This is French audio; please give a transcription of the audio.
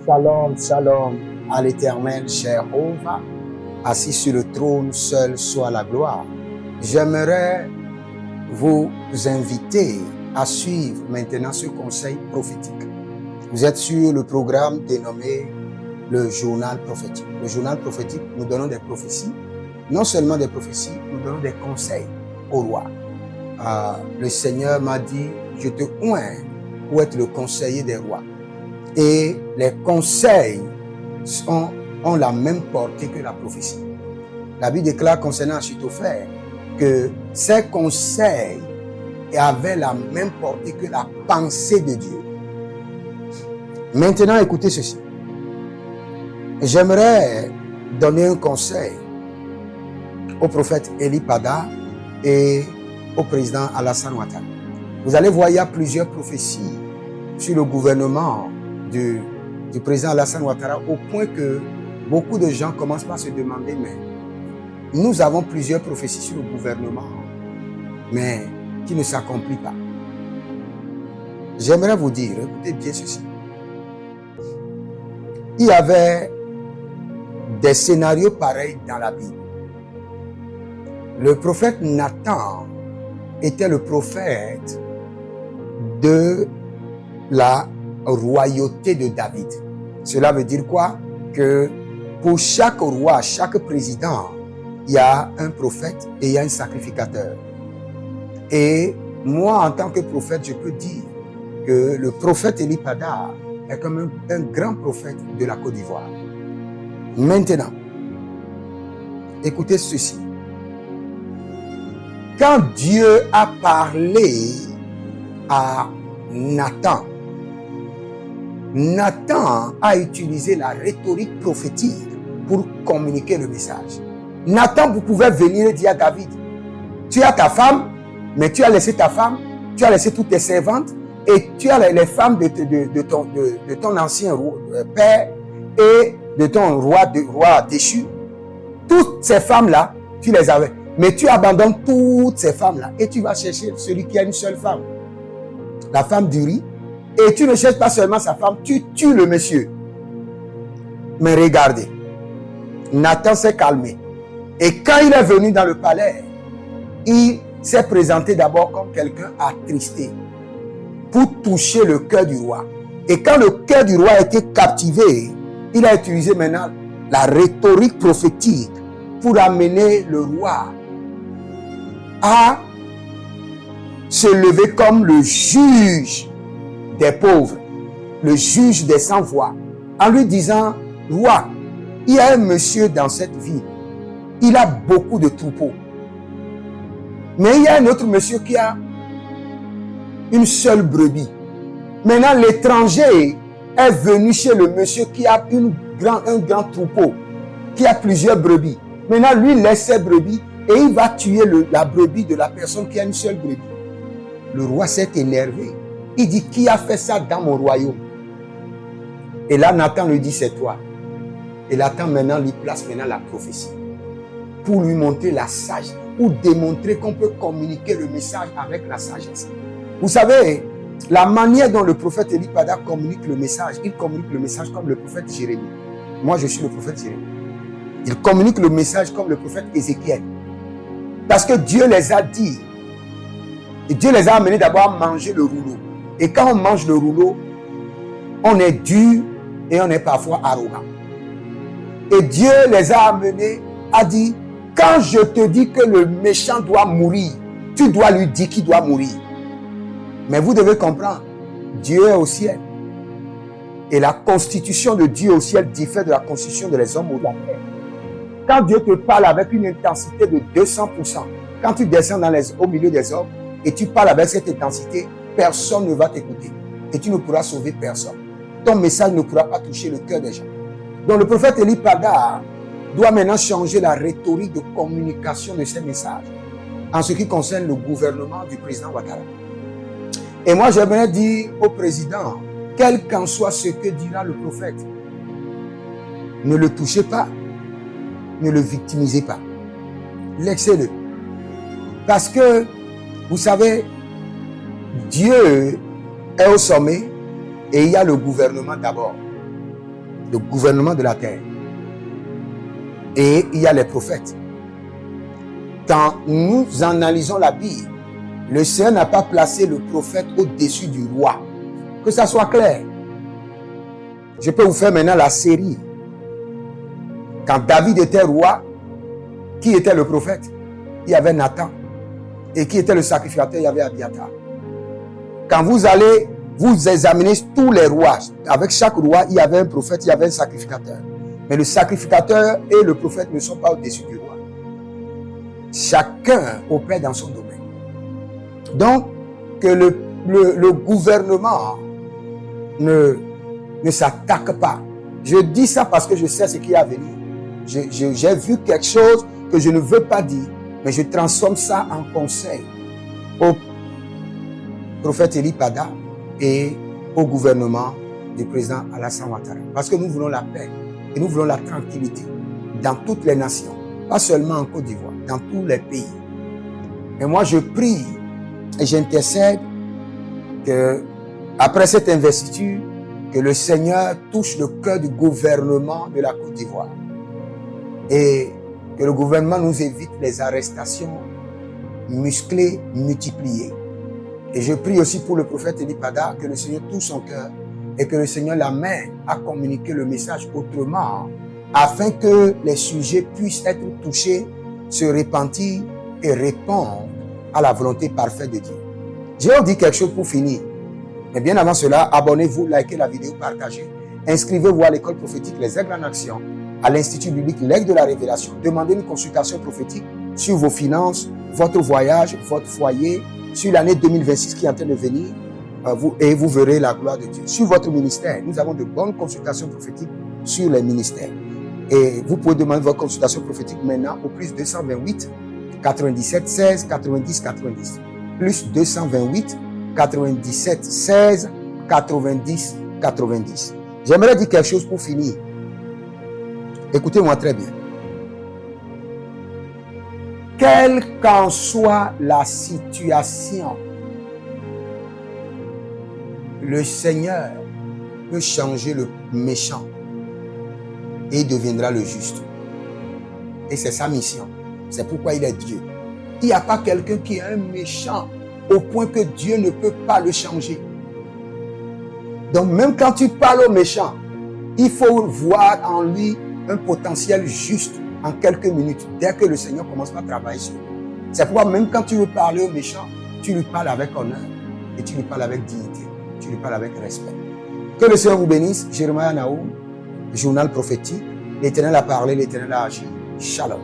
Shalom, shalom à l'Éternel, Jéhovah, assis sur le trône, seul soit la gloire. J'aimerais vous inviter à suivre maintenant ce conseil prophétique. Vous êtes sur le programme dénommé le journal prophétique. Le journal prophétique, nous donnons des prophéties. Non seulement des prophéties, nous donnons des conseils au roi. Le Seigneur m'a dit, je te oins pour être le conseiller des rois. Et les conseils ont la même portée que la prophétie. La Bible déclare concernant Achitophel que ces conseils avaient la même portée que la pensée de Dieu. Maintenant, écoutez ceci. J'aimerais donner un conseil au prophète Eli Pada et au président Alassane Ouattara. Vous allez voir, il y a plusieurs prophéties sur le gouvernement du président Alassane Ouattara, au point que beaucoup de gens commencent par se demander, mais nous avons plusieurs prophéties sur le gouvernement, mais qui ne s'accomplissent pas. J'aimerais vous dire, écoutez bien ceci. Il y avait des scénarios pareils dans la Bible. Le prophète Nathan était le prophète de la royauté de David. Cela veut dire quoi? Que pour chaque roi, chaque président, il y a un prophète et il y a un sacrificateur. Et moi, en tant que prophète, je peux dire que le prophète Eli Pada est comme un grand prophète de la Côte d'Ivoire. Maintenant, écoutez ceci. Quand Dieu a parlé à Nathan, Nathan a utilisé la rhétorique prophétique pour communiquer le message. Nathan, vous pouvez venir et dire à David, tu as ta femme, mais tu as laissé ta femme, tu as laissé toutes tes servantes, et tu as les femmes de ton ancien père et de ton roi déchu. Toutes ces femmes-là, tu les avais. Mais tu abandonnes toutes ces femmes-là et tu vas chercher celui qui a une seule femme, la femme d'Uri. Et tu ne cherches pas seulement sa femme, tu tues le monsieur. Mais regardez, Nathan s'est calmé. Et quand il est venu dans le palais, il s'est présenté d'abord comme quelqu'un attristé pour toucher le cœur du roi. Et quand le cœur du roi a été captivé, il a utilisé maintenant la rhétorique prophétique pour amener le roi à se lever comme le juge des pauvres, le juge des sans-voix, en lui disant, roi, il y a un monsieur dans cette ville, il a beaucoup de troupeaux. Mais il y a un autre monsieur qui a une seule brebis. Maintenant, l'étranger est venu chez le monsieur qui a un grand troupeau, qui a plusieurs brebis. Maintenant, lui laisse ses brebis et il va tuer la brebis de la personne qui a une seule brebis. Le roi s'est énervé. Il dit, qui a fait ça dans mon royaume? Et là, Nathan lui dit, c'est toi. Et Nathan maintenant lui place la prophétie pour lui montrer la sagesse, pour démontrer qu'on peut communiquer le message avec la sagesse. Vous savez, la manière dont le prophète Eli Pada communique le message, il communique le message comme le prophète Jérémie. Moi, je suis le prophète Jérémie. Il communique le message comme le prophète Ézéchiel. Parce que Dieu les a dit, et Dieu les a amenés d'abord à manger le rouleau. Et quand on mange le rouleau, on est dur et on est parfois arrogant. Et Dieu les a amenés à dire, quand je te dis que le méchant doit mourir, tu dois lui dire qu'il doit mourir. Mais vous devez comprendre, Dieu est au ciel. Et la constitution de Dieu au ciel diffère de la constitution des hommes au terre. Quand Dieu te parle avec une intensité de 200%, quand tu descends au milieu des hommes et tu parles avec cette intensité, personne ne va t'écouter. Et tu ne pourras sauver personne. Ton message ne pourra pas toucher le cœur des gens. Donc le prophète Eli Pada doit maintenant changer la rhétorique de communication de ses messages en ce qui concerne le gouvernement du président Ouattara. Et moi, j'aimerais dire au président, quel qu'en soit ce que dira le prophète, ne le touchez pas, ne le victimisez pas. Laissez-le. Parce que, vous savez, Dieu est au sommet et il y a le gouvernement d'abord. le gouvernement de la terre. Et il y a les prophètes. Quand nous analysons la Bible, le Seigneur n'a pas placé le prophète au-dessus du roi. Que ça soit clair. Je peux vous faire maintenant la série. Quand David était roi, qui était le prophète? Il y avait Nathan. Et qui était le sacrificateur? Il y avait Abiathar. Quand vous allez, vous examinez tous les rois. Avec chaque roi, il y avait un prophète, il y avait un sacrificateur. Mais le sacrificateur et le prophète ne sont pas au-dessus du roi. Chacun opère dans son domaine. Donc, que le gouvernement ne s'attaque pas. Je dis ça parce que je sais ce qui est à venir. J'ai vu quelque chose que je ne veux pas dire, mais je transforme ça en conseil au prophète Eli Pada et au gouvernement du président Alassane Ouattara. Parce que nous voulons la paix et nous voulons la tranquillité dans toutes les nations, pas seulement en Côte d'Ivoire, dans tous les pays. Et moi, je prie et j'intercède que, après cette investiture, que le Seigneur touche le cœur du gouvernement de la Côte d'Ivoire et que le gouvernement nous évite les arrestations musclées, multipliées. Et je prie aussi pour le prophète Eli Pada, que le Seigneur touche son cœur et que le Seigneur l'amène à communiquer le message autrement, afin que les sujets puissent être touchés, se repentir et répondre à la volonté parfaite de Dieu. Je vais vous dire quelque chose pour finir. Mais bien avant cela, abonnez-vous, likez la vidéo, partagez. Inscrivez-vous à l'école prophétique Les Aigles en Action, à l'Institut biblique L'Aigle de la Révélation. Demandez une consultation prophétique sur vos finances, votre voyage, votre foyer, sur l'année 2026 qui est en train de venir, et vous verrez la gloire de Dieu. Sur votre ministère, nous avons de bonnes consultations prophétiques sur les ministères. Et vous pouvez demander votre consultation prophétique maintenant au plus 228 97 16 90 90. Plus 228 97 16 90 90. J'aimerais dire quelque chose pour finir. Écoutez-moi très bien. Quelle qu'en soit la situation, le Seigneur peut changer le méchant et il deviendra le juste. Et c'est sa mission. C'est pourquoi il est Dieu. Il n'y a pas quelqu'un qui est un méchant au point que Dieu ne peut pas le changer. Donc même quand tu parles au méchant, il faut voir en lui un potentiel juste en quelques minutes, dès que le Seigneur commence à travailler sur lui. C'est pourquoi même quand tu veux parler au méchant, tu lui parles avec honneur et tu lui parles avec dignité, tu lui parles avec respect. Que le Seigneur vous bénisse. Jérémie Naoum, journal prophétique. L'Éternel a parlé, l'Éternel a agi. Shalom.